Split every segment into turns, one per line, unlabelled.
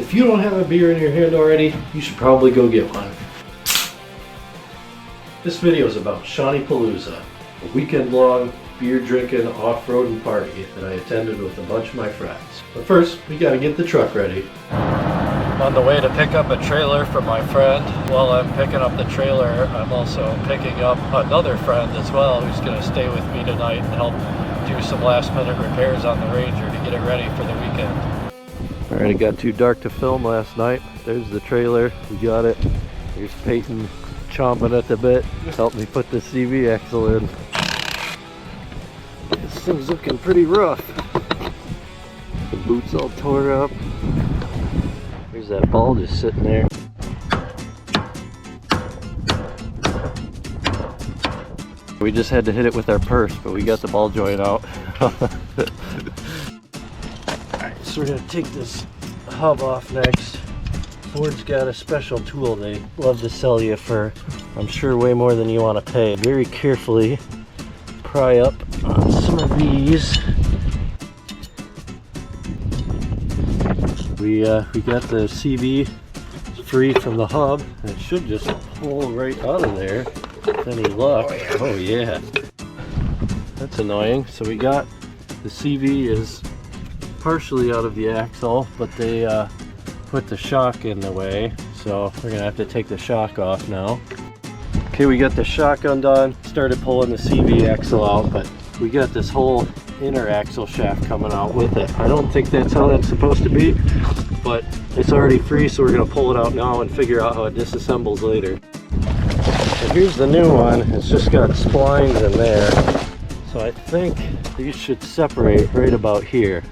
If you don't have a beer in your hand already, you should probably go get one. This video is about Shantipalooza, a weekend-long beer-drinking, off-roading party that I attended with a bunch of my friends. But first, we gotta get the truck ready. I'm on the way to pick up a trailer from my friend. While I'm picking up the trailer, I'm also picking up another friend as well who's gonna stay with me tonight and help do some last-minute repairs on the Ranger to get it ready for the weekend. Alright, it got too dark to film last night. There's the trailer, we got it. Here's Peyton chomping at the bit. Helped me put the CV axle in. This thing's looking pretty rough. The boot's all tore up. There's that ball just sitting there. We just had to hit it with our purse, but we got the ball joint out. Alright, so we're gonna take this hub off next. Ford's got a special tool they love to sell you for, I'm sure, way more than you want to pay. Very carefully pry up on some of these. We got the CV free from the hub, and it should just pull right out of there with any luck. Oh yeah. That's annoying. So we got the CV is partially out of the axle, but they put the shock in the way, so we're gonna have to take the shock off now. Okay, we got the shock undone, started pulling the CV axle out, but we got this whole inner axle shaft coming out with it. I don't think that's how that's supposed to be, but it's already free, so we're gonna pull it out now and figure out how it disassembles later. And here's the new one. It's just got splines in there, so I think these should separate right about here.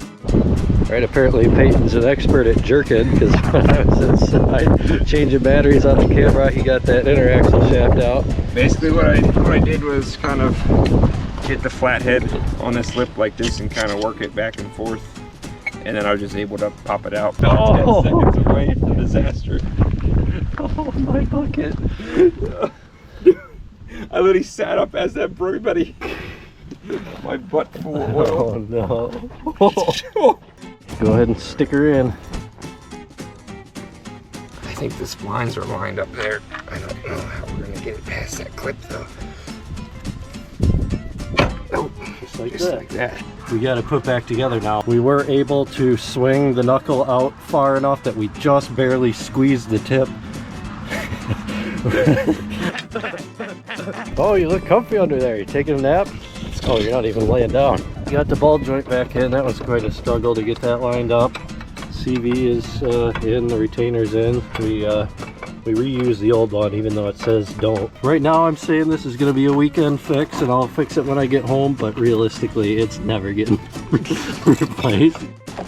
Right, apparently Peyton's an expert at jerking, because when I was inside changing batteries on the camera, he got that inner axle shaft out.
Basically what I did was kind of get the flathead on this lip like this and kind of work it back and forth, and then I was just able to pop it out.
Oh.
10 seconds away from disaster.
Oh, my bucket.
I literally sat up as that broke, buddy. My butt full of oil.
Oh no. Go ahead and stick her in.
I think the splines are lined up there. I don't know how we're gonna get it past that clip though. Oh,
Just like
that.
We got to put back together now. We were able to swing the knuckle out far enough that we just barely squeezed the tip. Oh, you look comfy under there. You taking a nap? Oh, you're not even laying down. Got the ball joint back in. That was quite a struggle to get that lined up. CV is in, the retainer's in. We reuse the old one even though it says don't. Right now I'm saying this is going to be a weekend fix and I'll fix it when I get home, but realistically it's never getting replaced.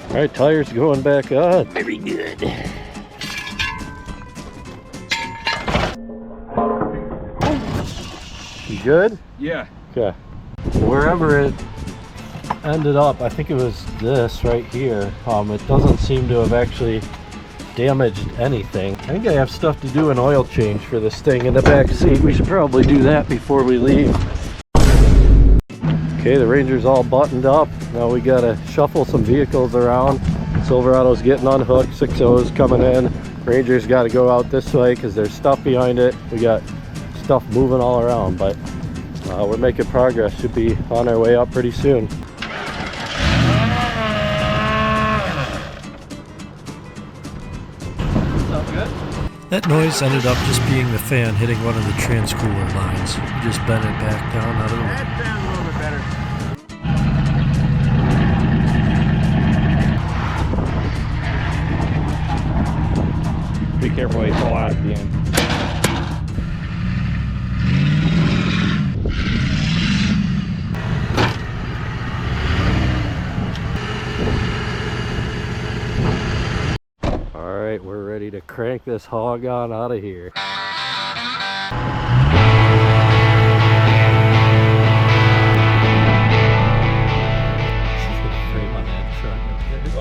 Alright, tires going back on. Very good. You good?
Yeah.
Okay. Wherever it ended up, I think it was this right here. It doesn't seem to have actually damaged anything. I think I have stuff to do an oil change for this thing in the back seat. We should probably do that before we leave. Okay, the Ranger's all buttoned up. Now we gotta shuffle some vehicles around. Silverado's getting unhooked, 6.0's coming in. Ranger's gotta go out this way because there's stuff behind it. We got stuff moving all around, but we're making progress. Should be on our way up pretty soon. That noise ended up just being the fan hitting one of the transcooler lines. We just bent it back down out of the way.
That sounds a little bit better. Be careful, you fall out at the end.
Alright, we're ready to crank this hog on out of here.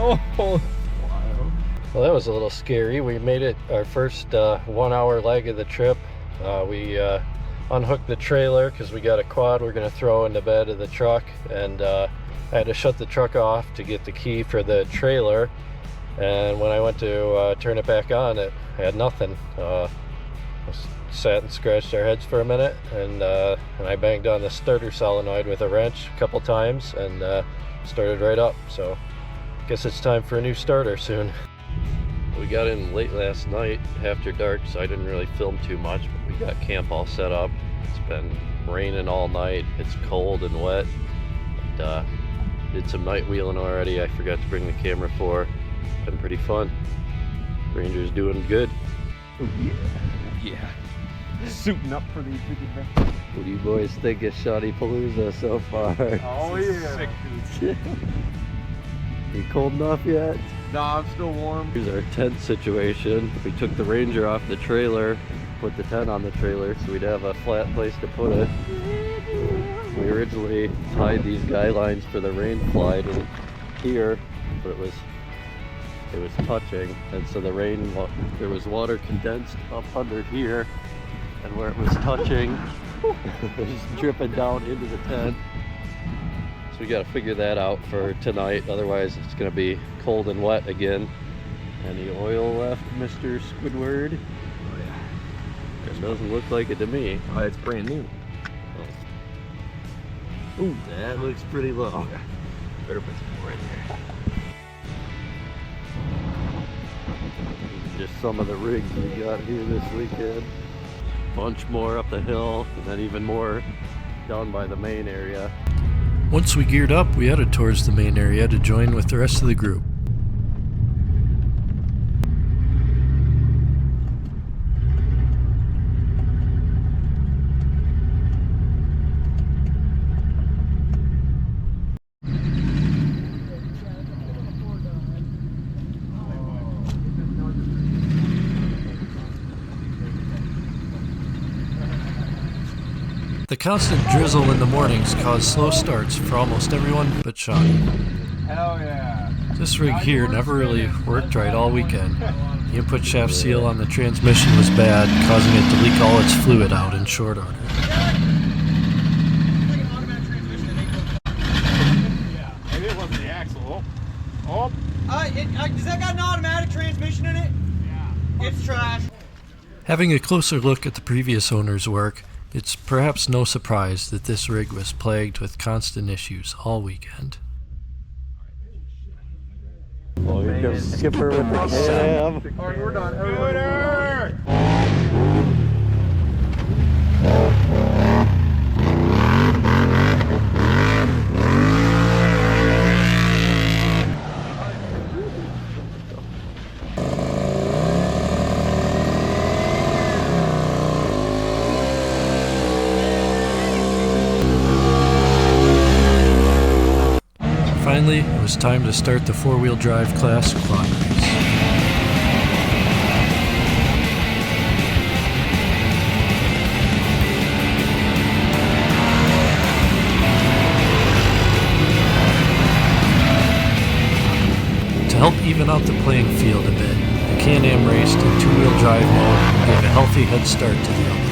Oh,
well, that was a little scary. We made it our first 1 hour leg of the trip. We unhooked the trailer because we got a quad we're going to throw in the bed of the truck, and I had to shut the truck off to get the key for the trailer. And when I went to turn it back on, it had nothing. Sat and scratched our heads for a minute, and I banged on the starter solenoid with a wrench a couple times, and started right up. So guess it's time for a new starter soon. We got in late last night after dark, so I didn't really film too much, but we got camp all set up. It's been raining all night. It's cold and wet. But, did some night wheeling already. I forgot to bring the camera for. It's been pretty fun. Ranger's doing good.
Oh yeah. Yeah. Suiting up for the big adventure.
What do you boys think of Shantipalooza so far?
Oh yeah. Sick, dude.
You cold enough yet?
Nah, I'm still warm.
Here's our tent situation. We took the Ranger off the trailer, put the tent on the trailer so we'd have a flat place to put it. We originally tied these guy lines for the rain slide in here, but it was touching, and so the rain, there was water condensed up under here, and where it was touching, it was dripping down into the tent. So we got to figure that out for tonight, otherwise it's going to be cold and wet again. Any oil left, Mr. Squidward?
Oh yeah.
It doesn't look like it to me.
Oh, it's brand new.
Oh. Ooh, that looks pretty low.
Yeah. Better put some more in there.
Just some of the rigs we got here this weekend. Bunch more up the hill, and then even more down by the main area. Once we geared up, we headed towards the main area to join with the rest of the group. The constant drizzle in the mornings caused slow starts for almost everyone but Shawnee.
Hell yeah.
This rig here never really worked right all weekend. The input shaft seal on the transmission was bad, causing it to leak all its fluid out in short order.
Yeah, maybe it wasn't the axle. Oh.
Does that got an automatic transmission in it? Yeah. It's trash.
Having a closer look at the previous owner's work, it's perhaps no surprise that this rig was plagued with constant issues all weekend. Oh, here comes Skipper with the cam.
Alright, we're done. Scooter!
Finally, it was time to start the four-wheel drive class quad race. To help even out the playing field a bit, the Can-Am raced in two-wheel drive mode and gave a healthy head start to the others.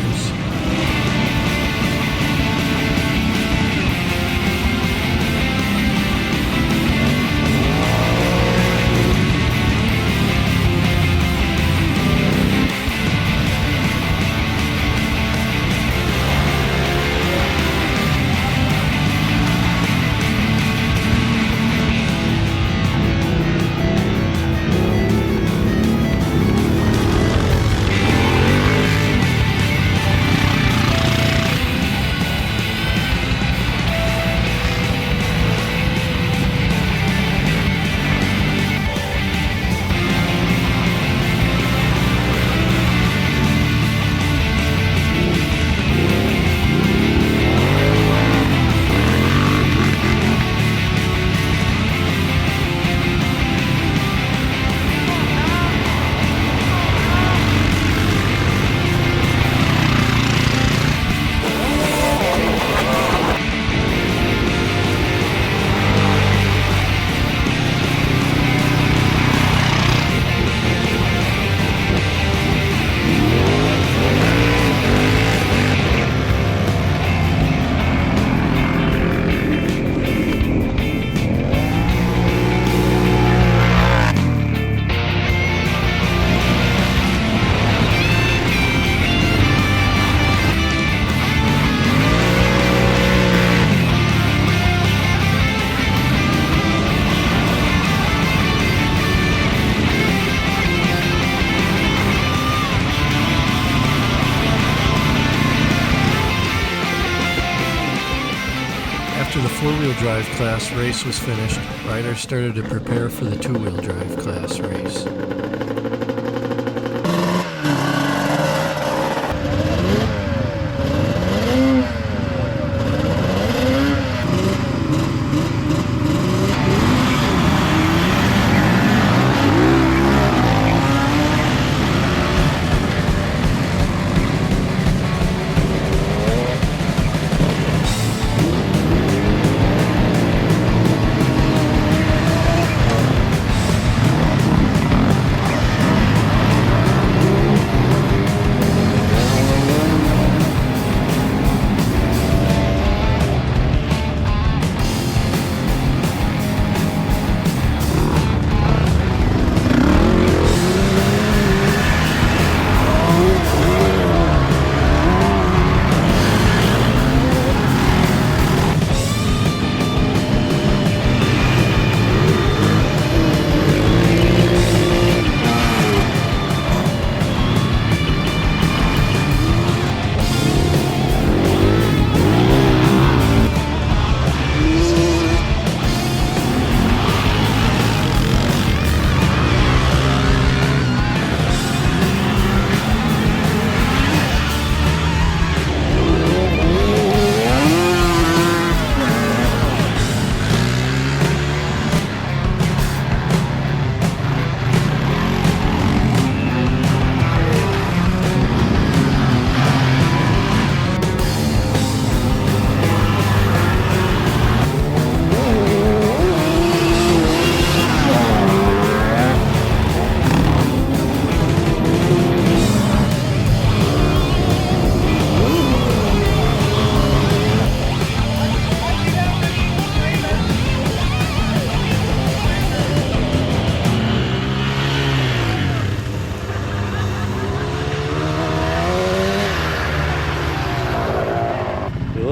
four-wheel drive class race was finished, riders started to prepare for the two-wheel drive class race.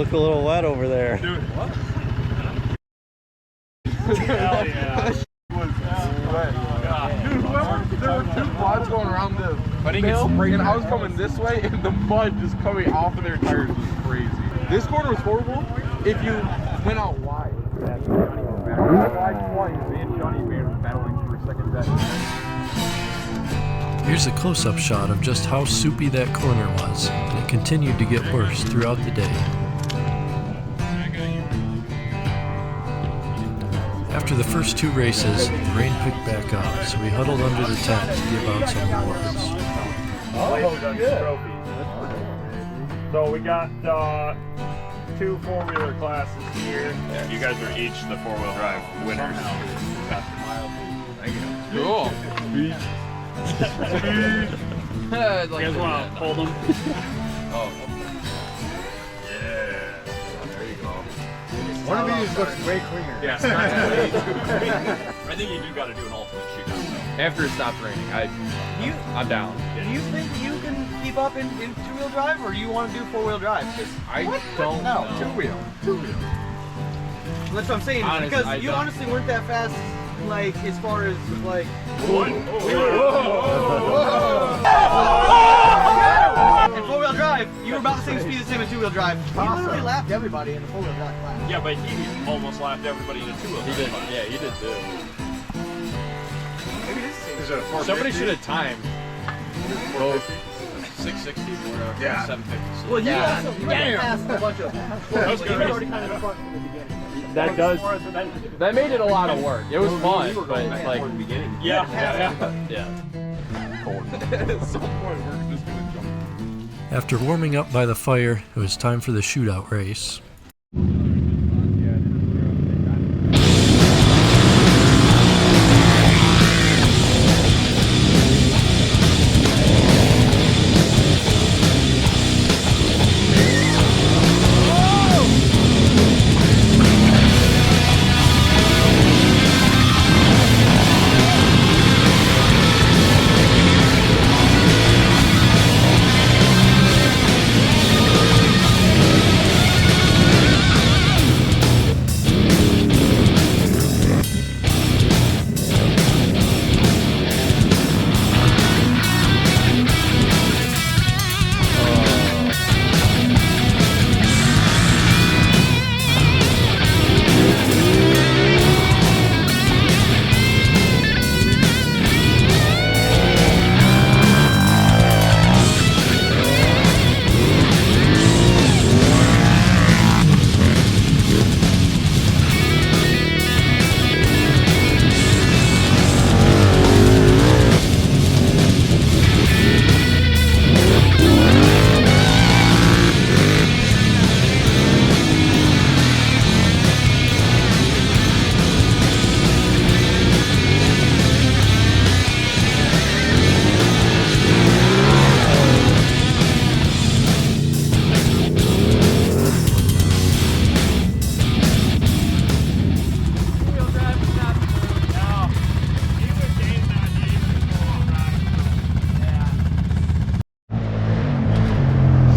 A little wet over there.
Dude, what? Hell yeah. Dude, whoever, there were two quads going around the hill, and I was coming this way, and the mud just coming off of their tires was crazy. This corner was horrible if you went out wide. Wide twice, me and Johnny were battling for a second set.
Here's a close-up shot of just how soupy that corner was, and it continued to get worse throughout the day. After the first two races, the rain picked back up, so we huddled under the tent to give out some awards.
So we got two four-wheeler classes here. Yeah, you guys are each the four-wheel drive winners.
Cool.
You guys want to hold them?
Oh.
One of these looks way cleaner.
Yeah, I think you do got to do an ultimate shootout.
After it stops raining, I'm down.
Do you think you can keep up in two-wheel drive, or do you want to do four-wheel drive?
I don't know. Two-wheel.
That's what I'm saying.
Honest,
because you honestly weren't that fast, like as far as like. In four-wheel drive, you were about the same speed as him in two-wheel drive. He literally lapped everybody in the four-wheel drive class.
Yeah, but he almost lapped everybody in a two-wheel.
He did. Yeah, he did too.
Maybe this is the same.
Somebody should have timed both 660 or
Yeah.
750.
Well, you also passed a bunch of.
That was good.
Already kind of in front from the beginning.
That made it a lot of work. It was fun, but like
Yeah.
After warming up by the fire, it was time for the shootout race.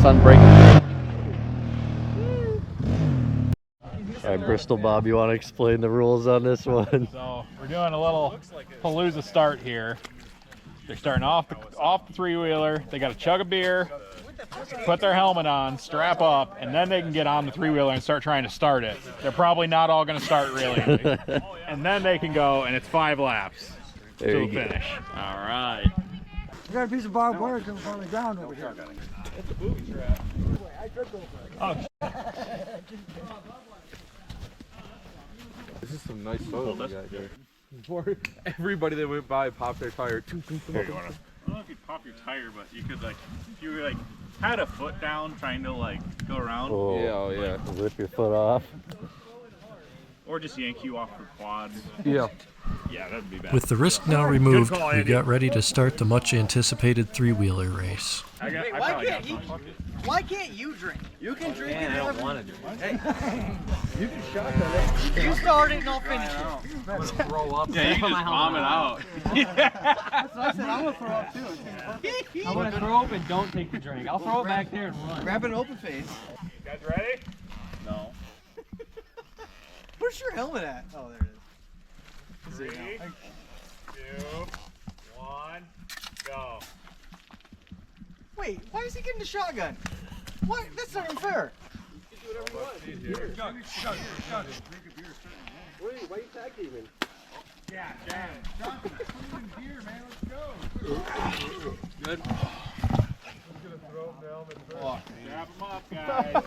on breaking.
All right, Bristol Bob, you want to explain the rules on this one?
So we're doing a little palooza start here. They're starting off the three-wheeler. They got to chug a beer, put their helmet on, strap up, and then they can get on the three-wheeler and start trying to start it. They're probably not all going to start really. And then they can go, and it's 5 laps to the finish. All right.
We got a piece of barbed wire coming from the ground over here.
It's a booby trap. Oh,
This is some nice photos we got here. Before everybody that went by popped their tire.
Here, you wanna? I don't know if you'd pop your tire, but you could, like, if you like had a foot down trying to like go around.
Oh,
Yeah, oh yeah.
Rip your foot off.
Or just yank you off your quads.
Yeah.
Yeah, that'd be bad.
With the risk now removed, we got ready to start the much anticipated three-wheeler race.
Wait, why can't you drink? You can drink and I don't want to drink. Hey. You can shotgun it. You start it and I'll finish it.
Throw up.
Yeah, you can just vomit out.
That's what I said. I'm gonna throw up too.
I'm gonna throw up and don't take the drink. I'll throw it back there and run.
Grab an open face.
You guys ready? No.
Where's your helmet at? Oh, there it is.
3, 2, 1, go.
Wait, why is he getting the shotgun? What? That's not even fair.
Wait, why are you tag teaming?
Yeah, damn.
Good.
Grab them up, guys.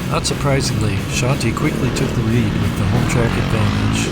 Not surprisingly, Shanti quickly took the lead with the home track advantage.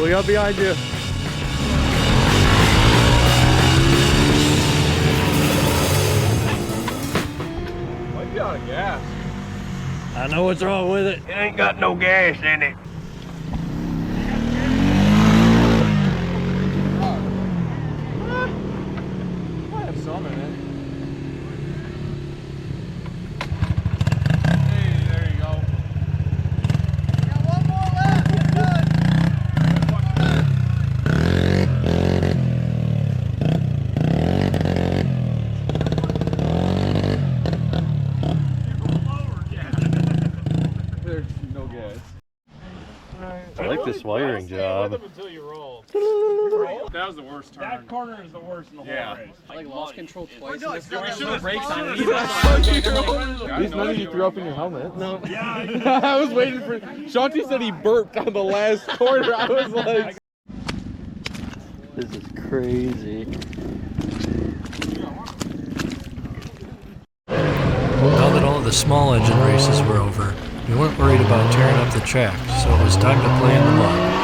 We got behind you.
Might be out of gas.
I know what's wrong with it.
It ain't got no gas in it.
Might have some in it. Hey, there you go.
Got one more left. It's done.
There's no gas.
I like this wiring job.
Until you roll. That was the worst turn. That corner is the worst in the whole race.
Like lost control twice.
No,
This
it's not-
no brakes on it.
At least none of you threw up in your helmet. No. I was waiting for. Shanti said he burped on the last corner. I was like.
This is crazy.
Now that all of the small engine races were over, we weren't worried about tearing up the track, so it was time to play in the mud.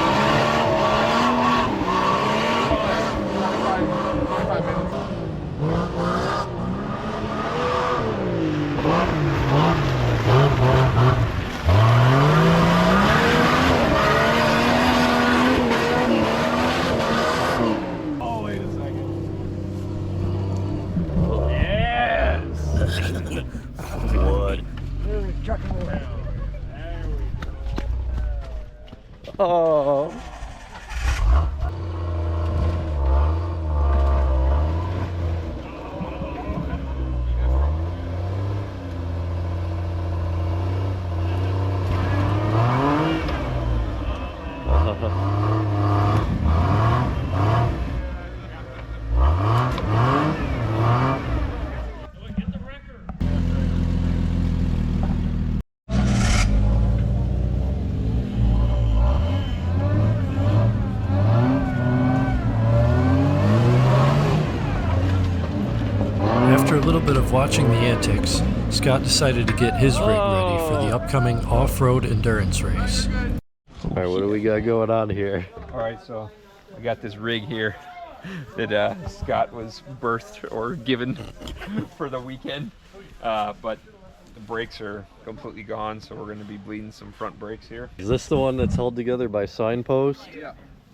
Oh.
After a little bit of watching the antics, Scott decided to get his rig ready for the upcoming off-road endurance race.
Alright, what do we got going on here?
Alright, so we got this rig here that Scott was birthed or given for the weekend, but the brakes are completely gone, so we're going to be bleeding some front brakes here.
Is this the one that's held together by signpost?
Yeah.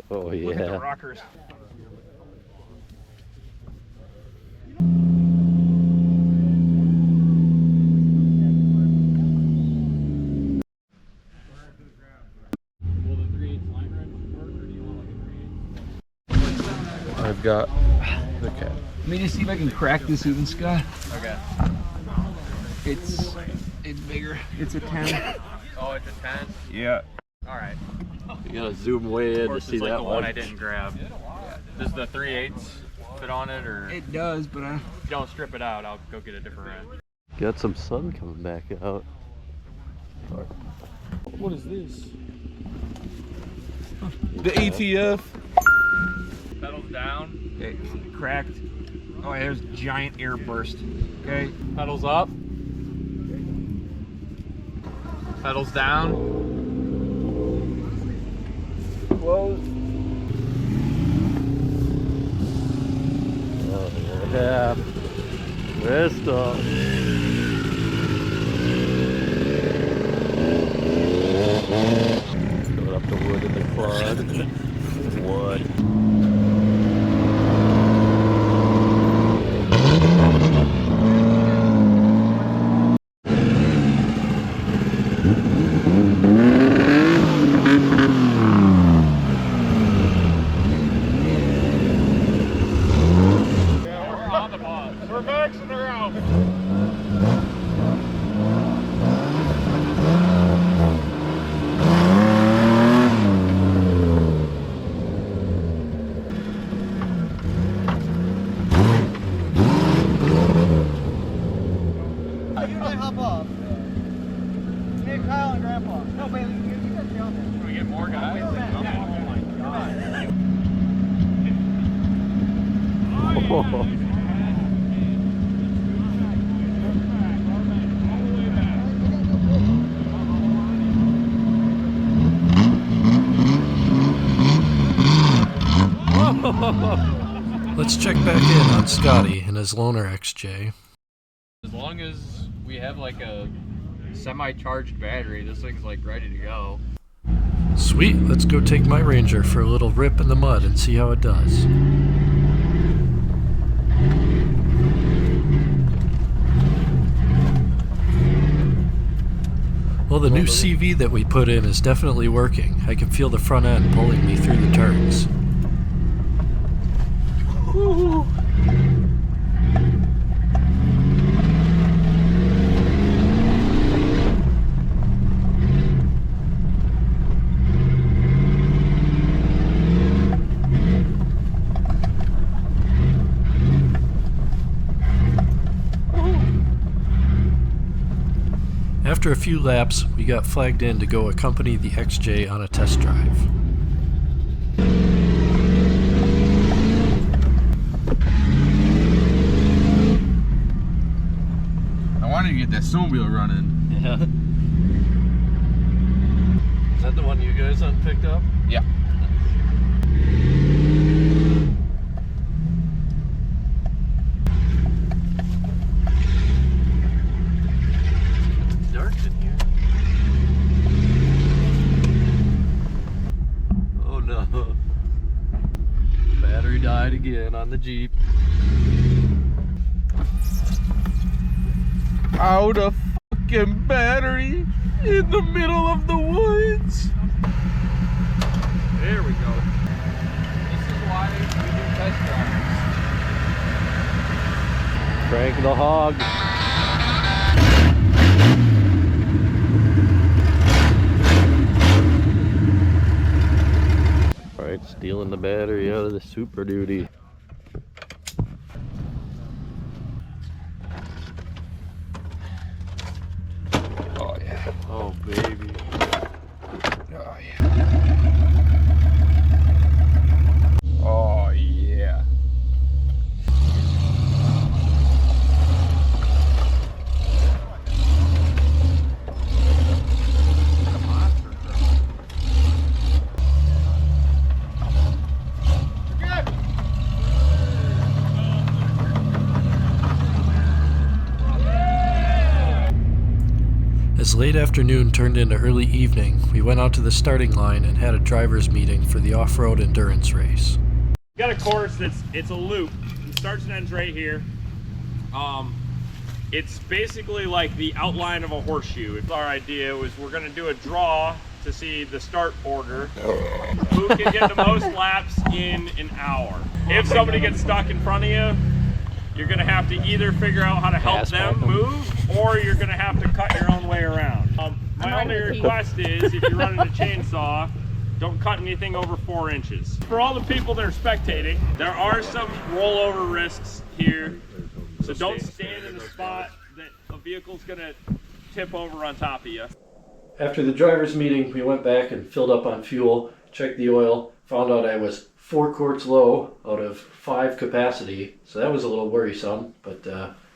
Oh yeah.
Look at the rockers.
I've got the cat.
Let me just see if I can crack this even, Scott.
Okay.
It's bigger. It's a 10.
Oh, it's a 10?
Yeah.
Alright.
You gotta zoom way in to
Course,
see
it's like
that
the one I didn't grab. Does the 3/8 fit on it, or if
It does, but
you don't strip it out, I'll go get a different wrench.
Got some sun coming back out.
What is this? The ATF.
Pedals down,
okay, cracked. Oh, there's giant air burst. Okay.
pedals up, pedals down.
Close.
Oh yeah. Rest up. Going up the wood in the quad. Wood.
We're maxing her out.
You might hop off. Me and Kyle and Grandpa. No, Bailey, you guys down there.
Can we get more guys? Oh my god.
Let's check back in on Scotty and his loaner XJ.
As long as we have like a semi-charged battery, this thing's like ready to go.
Sweet, let's go take my Ranger for a little rip in the mud and see how it does. Well, the new CV that we put in is definitely working. I can feel the front end pulling me through the turns. After a few laps, we got flagged in to go accompany the XJ on a test drive.
I wanted to get that snowmobile running.
Yeah. Is that the one you guys picked up?
Yeah.
It's dark in here. Oh no. Battery died again on the Jeep.
Out of fucking battery in the middle of the woods.
There we go. This is why we do test drives.
Crank the hog. Alright, stealing the battery out of the Super Duty.
Oh yeah.
Oh baby.
Oh yeah. Oh yeah.
As late afternoon turned into early evening, we went out to the starting line and had a driver's meeting for the off-road endurance race.
Got a course it's a loop. It starts and ends right here. It's basically like the outline of a horseshoe. Our idea was we're gonna do a draw to see the start order. Who can get the most laps in an hour? If somebody gets stuck in front of you, you're gonna have to either figure out how to help them move, or you're gonna have to cut your own way around. My only request is, if you're running a chainsaw, don't cut anything over 4 inches. For all the people that are spectating, there are some rollover risks here, so don't stand in the spot that a vehicle's gonna tip over on top of you.
After the driver's meeting, we went back and filled up on fuel, checked the oil, found out I was 4 quarts low out of 5 capacity, so that was a little worrisome, but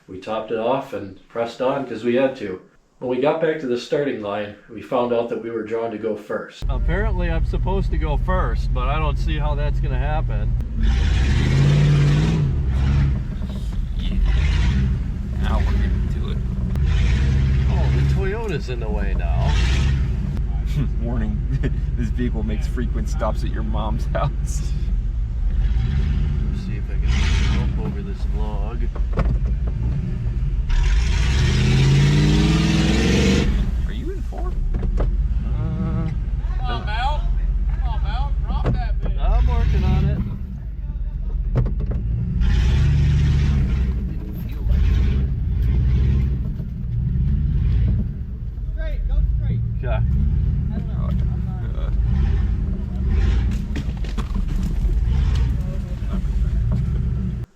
we topped it off and pressed on because we had to. When we got back to the starting line, we found out that we were drawn to go first.
Apparently I'm supposed to go first, but I don't see how that's gonna happen.
Now we're getting to it.
Oh, the Toyota's in the way now.
Warning, this vehicle makes frequent stops at your mom's house.
Let's see if I can jump over this log.
Are you in 4?
Come on, Mel. Come on, Mel. Drop that bitch.
I'm working on it.
Didn't feel like it.
Straight, go straight.
Okay.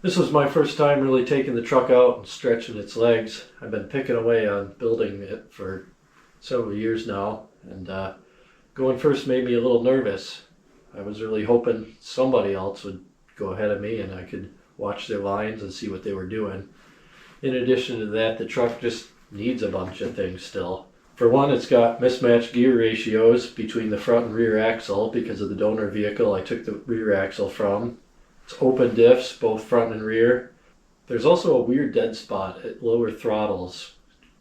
This was my first time really taking the truck out and stretching its legs. I've been picking away on building it for several years now, and going first made me a little nervous. I was really hoping somebody else would go ahead of me and I could watch their lines and see what they were doing. In addition to that, the truck just needs a bunch of things still. For one, it's got mismatched gear ratios between the front and rear axle because of the donor vehicle I took the rear axle from. It's open diffs, both front and rear. There's also a weird dead spot at lower throttles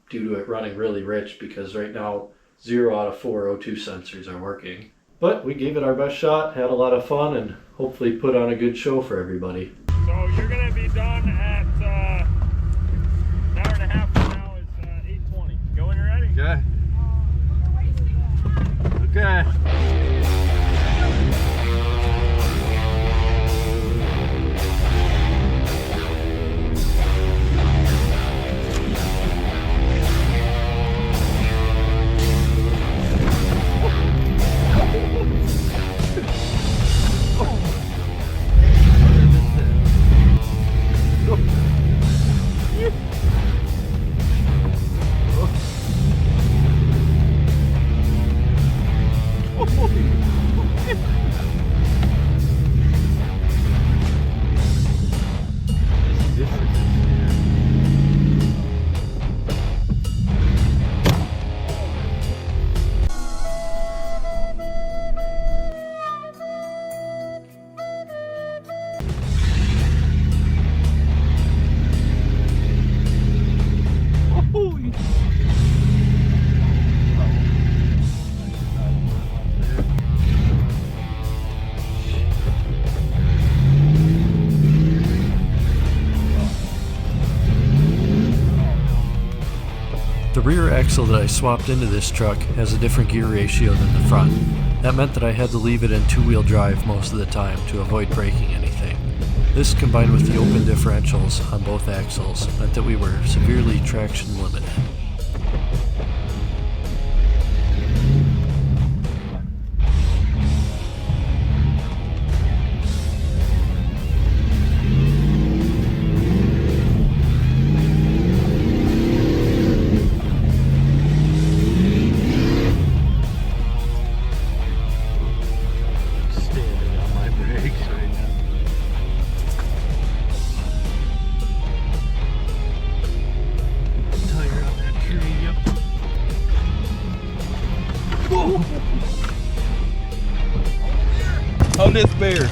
due to it running really rich because right now 0 out of 4 O2 sensors are working. But we gave it our best shot, had a lot of fun, and hopefully put on a good show for everybody.
So you're gonna be done at an hour and a half from now is 8:20. Go when you're ready.
Okay. Okay.
rear axle that I swapped into this truck has a different gear ratio than the front. That meant that I had to leave it in two-wheel drive most of the time to avoid breaking anything. This, combined with the open differentials on both axles, meant that we were severely traction limited.
On this bear.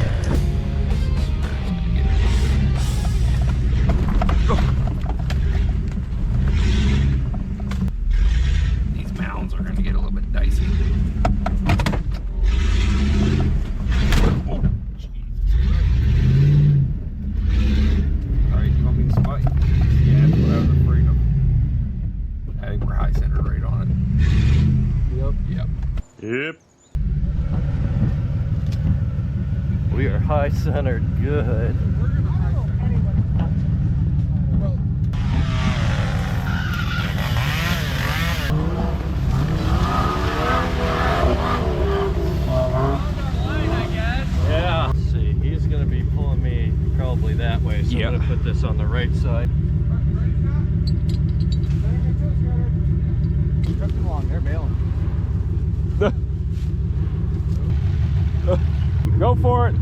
These mounds are going to get a little bit dicey. Alright, you want me to spike? Yeah, that's what I was afraid of. I think we're high center right on it. Yep.
Yep. We are high centered good. Yeah. Let's see, he's going to be pulling me probably that way, so
Yeah.
I'm going to put this on the right side.
Took too long, they're bailing.
Go for it.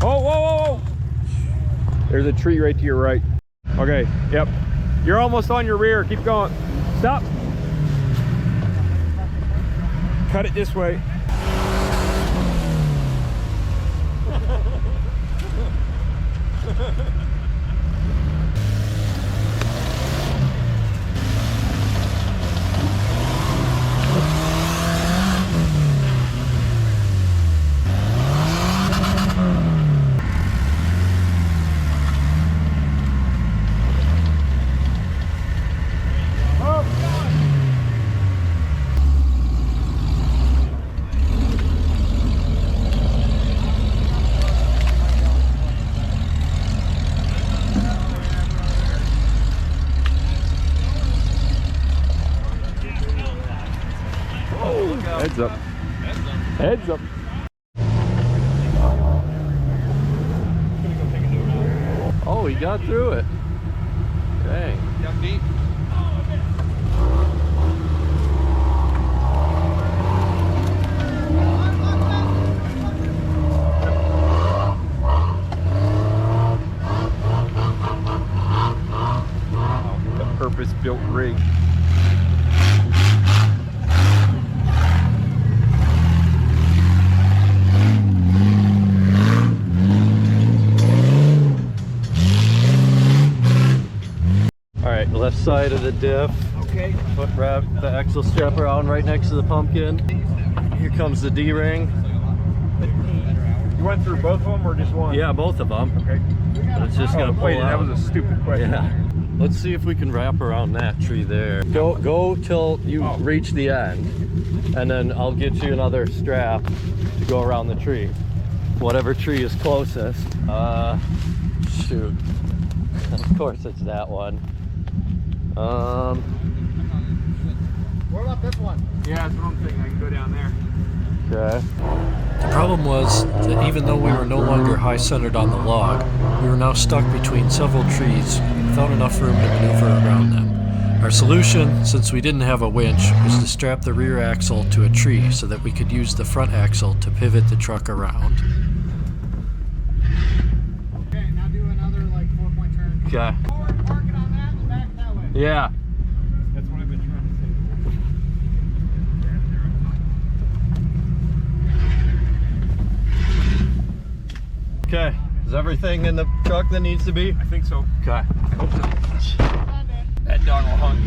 Oh, whoa, whoa, whoa. There's a tree right to your right. Okay, yep. You're almost on your rear. Keep going. Stop. Cut it this way. Heads up. Heads up.
Oh, he got through it. Dang.
Down deep.
The purpose-built rig.
Alright, left side of the diff.
Okay.
Foot wrap the axle strap around right next to the pumpkin. Here comes the D-ring.
You went through both of them or just one?
Yeah, both of them.
Okay.
But it's just gonna pull
Wait, that
out.
was a stupid question.
Yeah. Let's see if we can wrap around that tree there. Go till you reach the end, and then I'll get you another strap to go around the tree. Whatever tree is closest. Shoot. Of course it's that one.
What about this one?
Yeah, that's what I'm thinking. I can go down there.
Okay.
The problem was that even though we were no longer high-centered on the log, we were now stuck between several trees without enough room to maneuver around them. Our solution, since we didn't have a winch, was to strap the rear axle to a tree so that we could use the front axle to pivot the truck around.
Okay, now do another like 4-point turn.
Okay.
Forward, park it on that, and back that way.
Yeah.
That's what I've been trying to say.
Okay. Is everything in the truck that needs to be?
I think so.
Okay.
I hope so. That dog will hunt.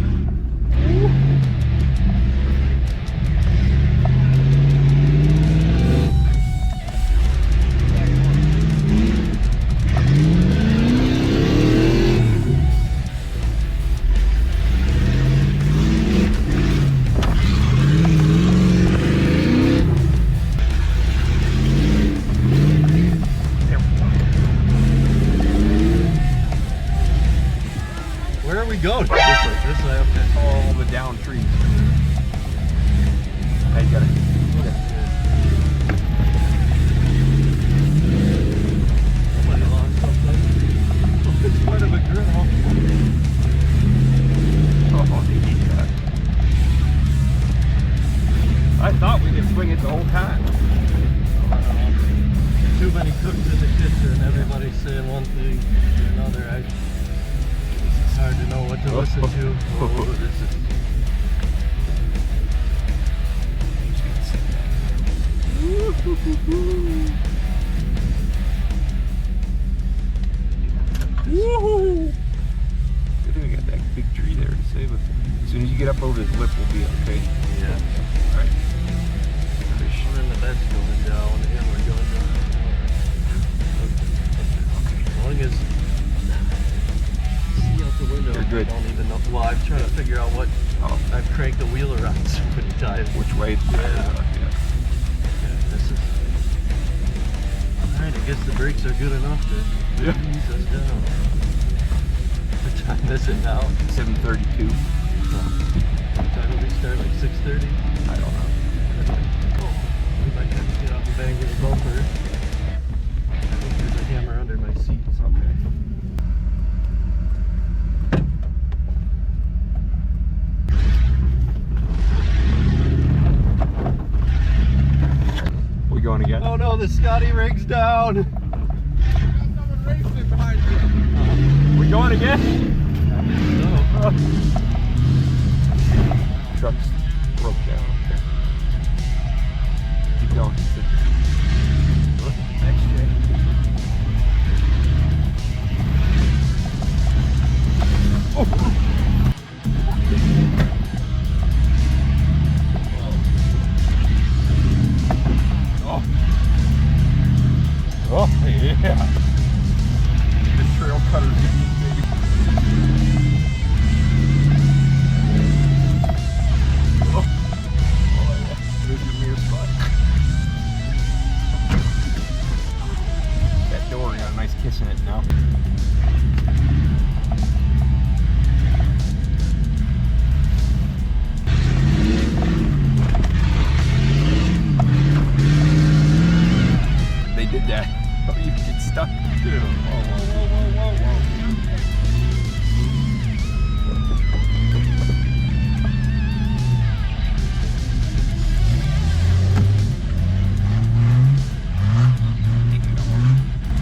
going? This way, okay.
All the down trees. I got it.
Somebody lost something. Oh, it's part of a grill.
Oh, yeah. I thought we could swing it the whole time.
Too many cooks in the kitchen. Everybody's saying one thing or another. It's hard to know what to listen to. Oh, this is...
Woohoo! Good thing we got that big tree there to save us. As soon as you get up over this lip, we'll be okay.
Yeah.
Alright.
And then the bed's going down, and we're going down. As long as see out the window,
You're good.
I don't even know. Well, I'm trying to figure out what. I've cranked the wheel around so many times.
Which way? Yeah.
This is. Alright, I guess the brakes are good enough to ease us down. What time is it now?
7:32.
What time did we start? Like 6:30?
I don't know.
We might have to get out and bang his bumper. I think there's a hammer under my seat.
Okay. We going again?
Oh no, the Scotty rig's down!
We going again?
No.
Truck's broke down. Okay. Keep going. Next Jay. Oh! Oh yeah! The trail cutters, baby. Oh, yeah. There's your mirror spot. That door got a nice kiss in it now. They did that. Oh, you get stuck too. Whoa, whoa, whoa, whoa, whoa, whoa.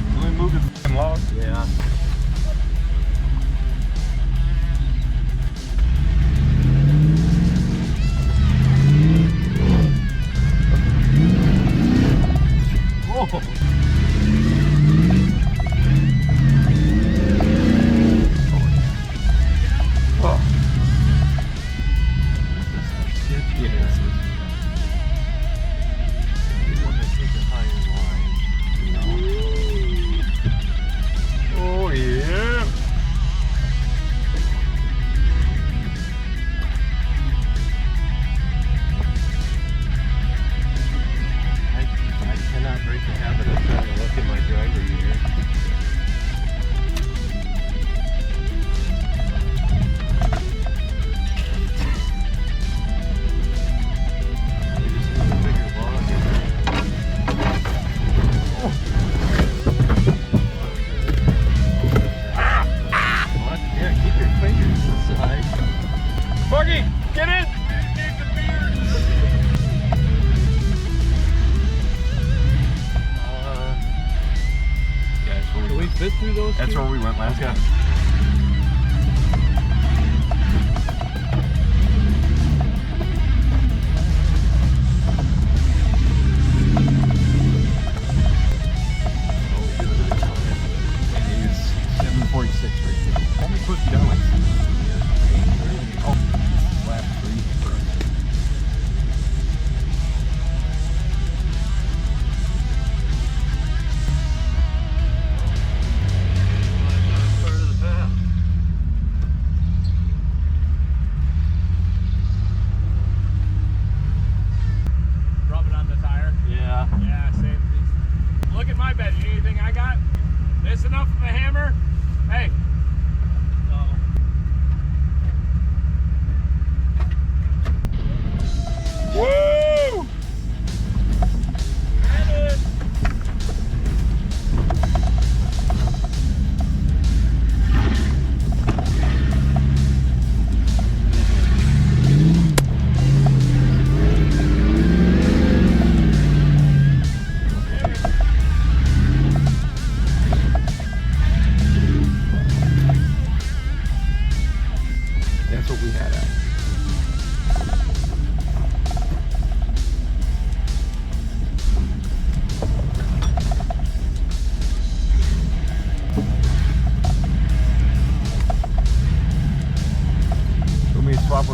Can we move the f***ing log?
Yeah. Whoa!
Oh.
Shit,
Yes.
you want to take a higher line.
Oh yeah.
I cannot break the habit of trying to look at my driver mirror. You just need a bigger log. What? Yeah, keep your fingers inside.
Buggy, get in! Yeah, that's where
Can we fit through those?
That's
two?
where we went last time. It is 7:46 right now. Only supposed to be done like 8:30. Oh, this is lap 3 for us.
Part of the path.
Rub it on the tire.
Yeah.
Yeah, same. Look at my bed. You need anything I got? This enough of a hammer? Hey.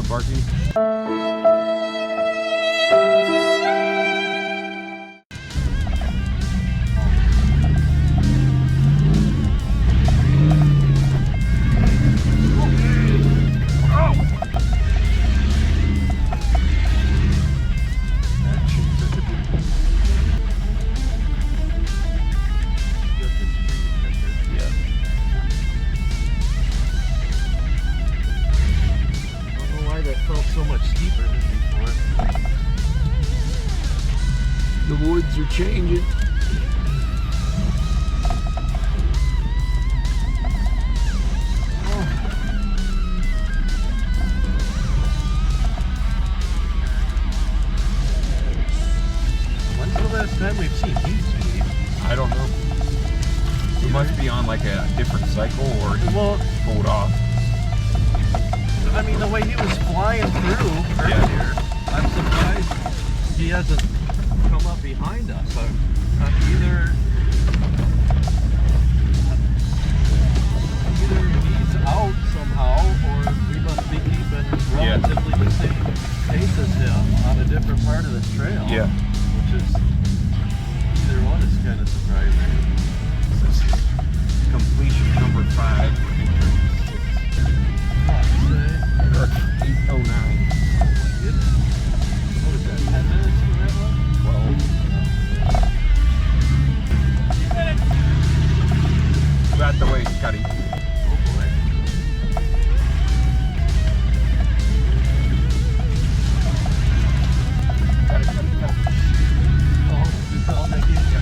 barking. The woods are changing.
When's the last time we've seen heat speed?
I don't know. It must be on like a different cycle or he pulled off.
I mean, the way he was flying through earlier, I'm surprised he hasn't come up behind us. Either he's out somehow, or we must be keeping relatively the same pace as him on a different part of this trail.
Yeah.
Which is, either one is kind of surprising.
This is completion number 5. Or 809.
Oh my goodness. What was that, 10 minutes for that one?
12. Out the way, Scotty.
Oh boy.
Cut it.
Oh, this is all that gives you.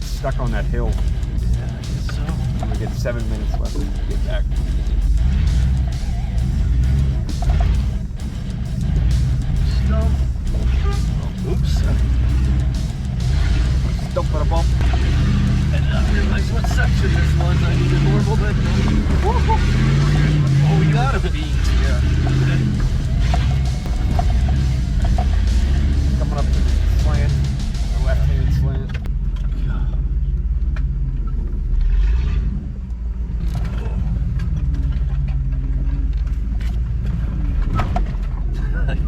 Stuck on that hill.
Yeah, I guess so.
We get 7 minutes left to get back.
Stump. Oh, oops.
Don't put a bump.
I didn't realize what section this was. I needed more momentum. Oh, we got a beat. Yeah.
Coming up to the slant, the left-hand slant.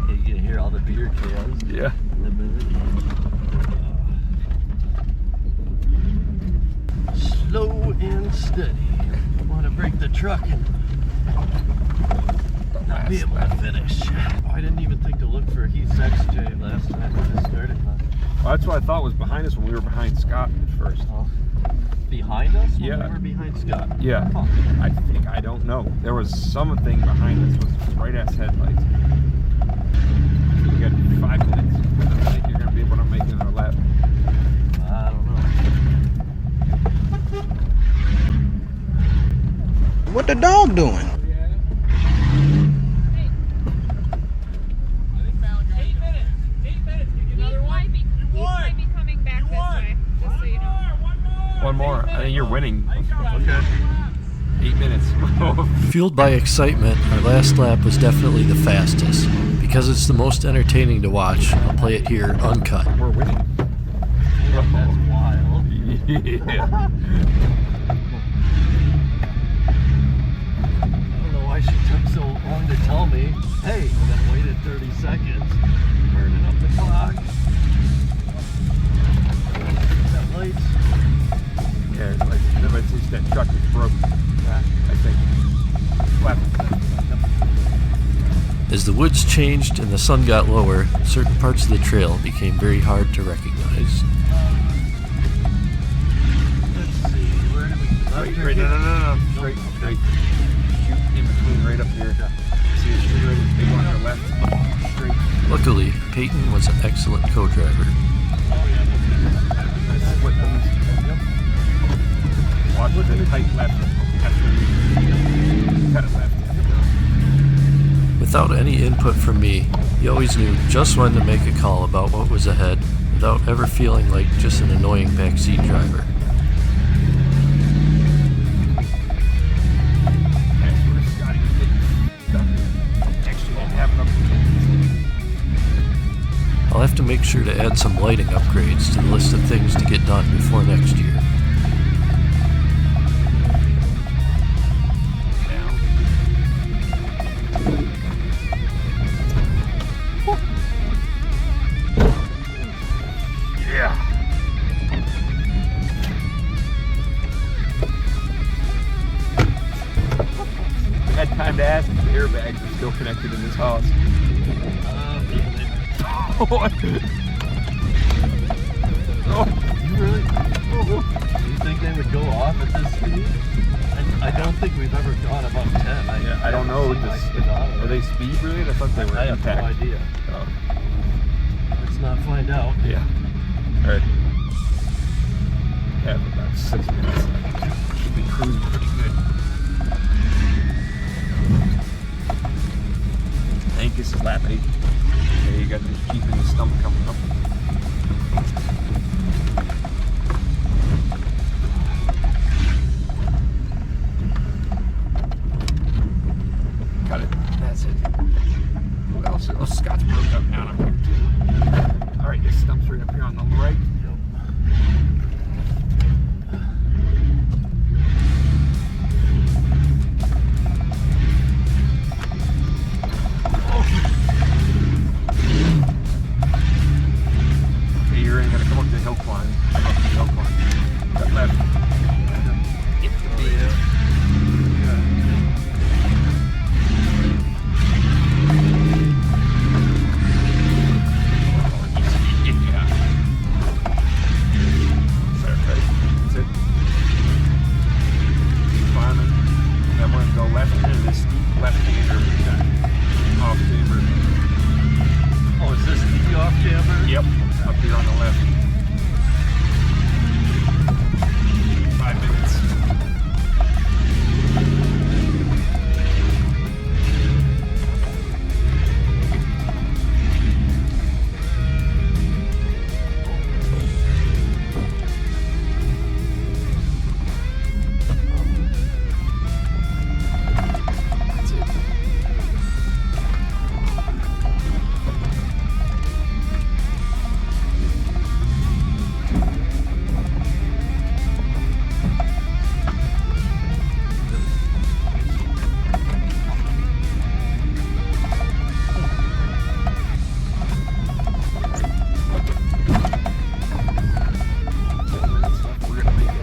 You can hear all the beer cans.
Yeah.
In the middle. Slow and steady. I want to break the truck and not be able to finish. Oh, I didn't even think to look for Heath's XJ last time we just started.
Well, that's what I thought was behind us when we were behind Scott at first.
Oh. Behind us? When
Yeah.
we were behind Scott.
Yeah.
Huh.
I don't know. There was something behind us with bright ass headlights. You got 5 minutes. I think you're going to be able to make another lap.
I don't know.
What the dog doing?
One more. I think you're winning. Okay. 8 minutes.
Fueled by excitement, our last lap was definitely the fastest. Because it's the most entertaining to watch, I'll play it here uncut.
We're winning.
That's wild.
Yeah.
I don't know why she took so long to tell me, hey, and then waited 30 seconds, burning up the clock. That lights.
Yeah, it's like that truck is broke. I think. Flap.
As the woods changed and the sun got lower, certain parts of the trail became very hard to recognize.
Let's see, where do we
Straight, no. Straight. Shoot in between right up here. See the shoot right, big one on your left. Straight.
Luckily, Peyton was an excellent co-driver.
Split those. Watch with the tight left. Cut it left.
Without any input from me, he always knew just when to make a call about what was ahead without ever feeling like just an annoying backseat driver. I'll have to make sure to add some lighting upgrades to the list of things to get done before next year.
Had time to ask if the airbags are still connected in this house.
You really? Do you think they would go off at this speed? I don't think we've ever gone above 10.
I don't know. Are they speed related? I thought they were.
I have
impact.
no idea.
Oh.
Let's not find out.
Yeah. All right. Have about 6 minutes. Should be cruising pretty good. Angus is lap 8. Okay, you got this Jeep in the stump coming up. Got it. That's it. Who else? Oh, Scott's broke up down up here too. All right, this stump's right up here on the right. Okay, you're in. Gotta come up the hill climb. Come up the hill climb. Got left. Get the beat. Yep, up here on the left. 5 minutes. That's it. We're gonna make it.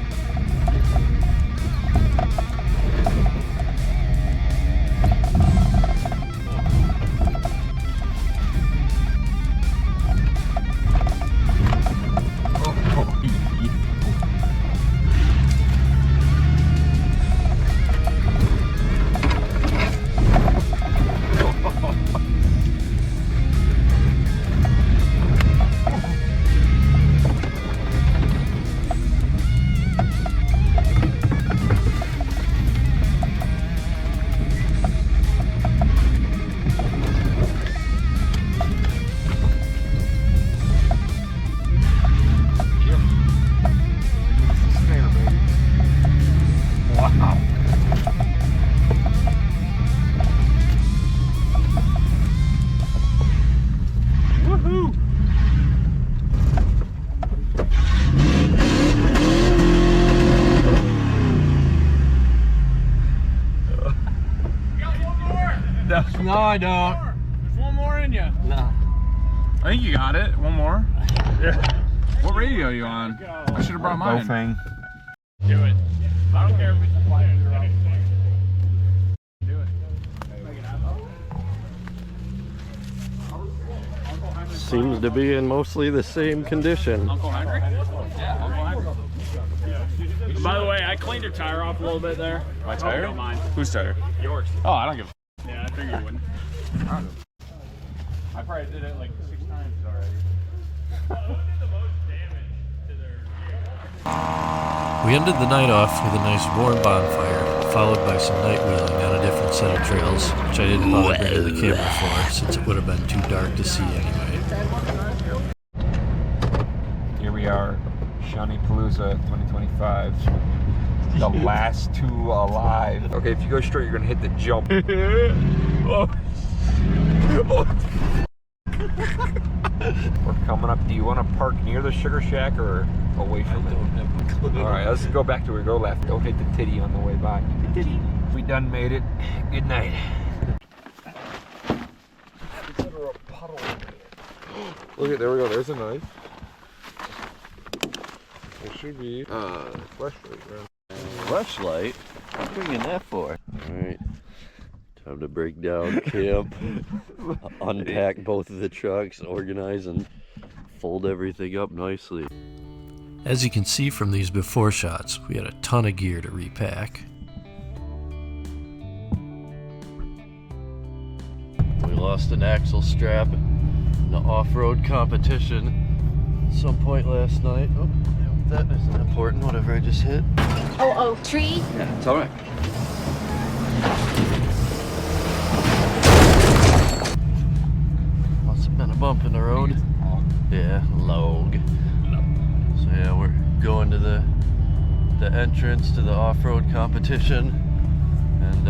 Wow. Woohoo!
No, I don't.
There's one more in you.
No.
I think you got it. One more. Yeah. What radio are you on? I should have brought mine.
Bowfang.
Do it. I don't care if it's flying or anything. Do it.
Seems to be in mostly the same condition.
Uncle Henry? Yeah, Uncle Henry. By the way, I cleaned your tire off a little bit there.
My tire?
Oh, don't mind.
Whose tire?
Yours.
Oh, I don't give a
Yeah, I figured you wouldn't. I probably did it like 6 times already.
We ended the night off with a nice warm bonfire, followed by some night wheeling on a different set of trails, which I didn't bother bringing the camera for, since it would have been too dark to see anyway.
we are, Shantipalooza 2025. The last two alive. Okay, if you go straight, you're gonna hit the jump. Oh. We're coming up. Do you want to park near the Sugar Shack or away from it? All right, let's go back to where we go left. Don't hit the titty on the way by. Titty. We done made it. Good night. Consider a puddle.
Look at, there we go. There's a knife. There should be flashlight.
Flashlight? What are you bringing that for? Alright. Time to break down camp, unpack both of the trucks, organize and fold everything up nicely.
As you can see from these before shots, we had a ton of gear to repack.
We lost an axle strap in the off-road competition at some point last night. Oh, that isn't important, whatever I just hit.
Oh, tree?
Yeah, it's alright. Must have been a bump in the road. Yeah, log. So yeah, we're going to the entrance to the off-road competition and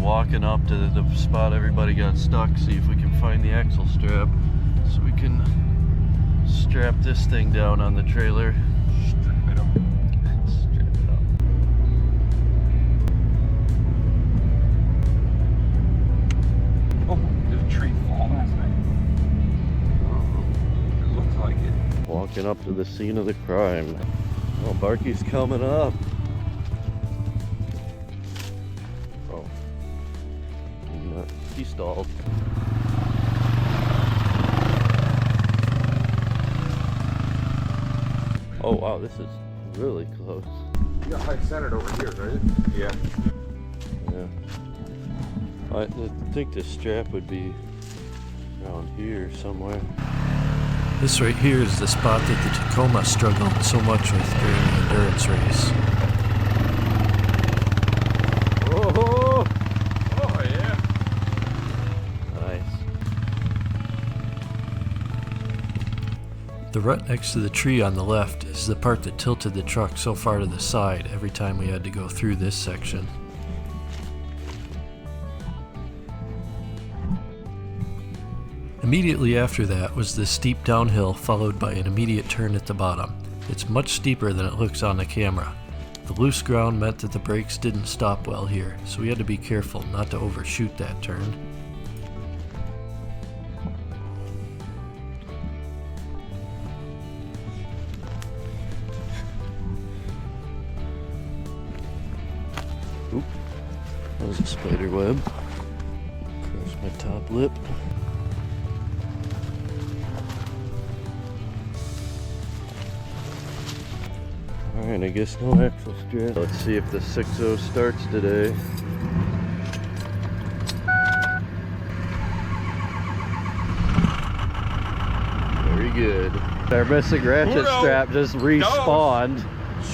walking up to the spot everybody got stuck, see if we can find the axle strap so we can strap this thing down on the trailer.
Strap it up.
Strap it up.
Oh, did a tree fall last night? It looks like it.
Walking up to the scene of the crime. Oh, Barky's coming up. Oh. He stalled. Oh wow, this is really close.
You got high centered over here, right?
Yeah.
Yeah. I think the strap would be around here somewhere.
This right here is the spot that the Tacoma struggled so much with during the endurance race.
Oh!
Oh yeah.
Nice.
The rut next to the tree on the left is the part that tilted the truck so far to the side every time we had to go through this section. Immediately after that was this steep downhill followed by an immediate turn at the bottom. It's much steeper than it looks on the camera. The loose ground meant that the brakes didn't stop well here, so we had to be careful not to overshoot that turn.
Oop, that was a spider web. Crushed my top lip. Alright, I guess no axle strap. Let's see if the 6.0 starts today. Very good. Our missing ratchet strap just respawned.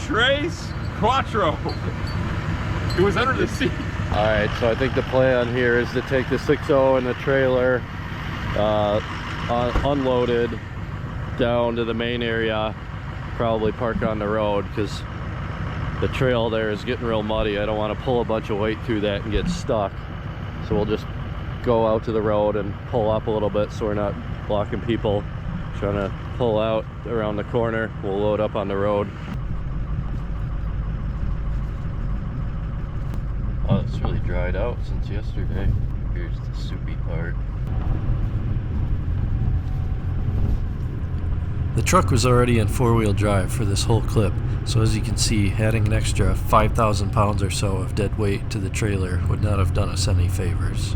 Trace Quattro. It was under the seat.
Alright, so I think the plan here is to take the 6.0 and the trailer unloaded down to the main area, probably park on the road because the trail there is getting real muddy. I don't want to pull a bunch of weight through that and get stuck. So we'll just go out to the road and pull up a little bit so we're not blocking people trying to pull out around the corner. We'll load up on the road. Oh, it's really dried out since yesterday. Here's the soupy part.
The truck was already in four-wheel drive for this whole clip, so as you can see, adding an extra 5,000 pounds or so of dead weight to the trailer would not have done us any favors.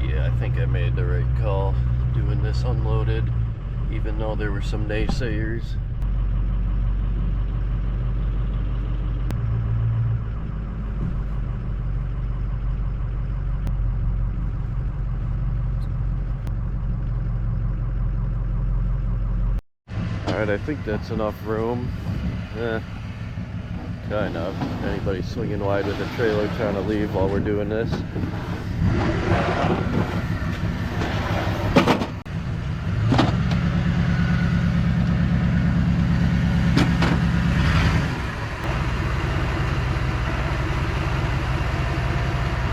Yeah, I think I made the right call doing this unloaded, even though there were some naysayers. Alright, I think that's enough room. Kind of. Anybody swinging wide with a trailer trying to leave while we're doing this?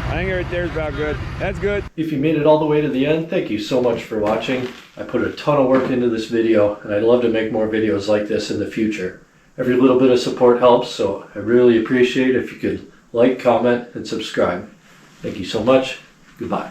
I think right there is about good. That's good.
If you made it all the way to the end, thank you so much for watching. I put a ton of work into this video, and I'd love to make more videos like this in the future. Every little bit of support helps, so I really appreciate if you could like, comment, and subscribe. Thank you so much. Goodbye.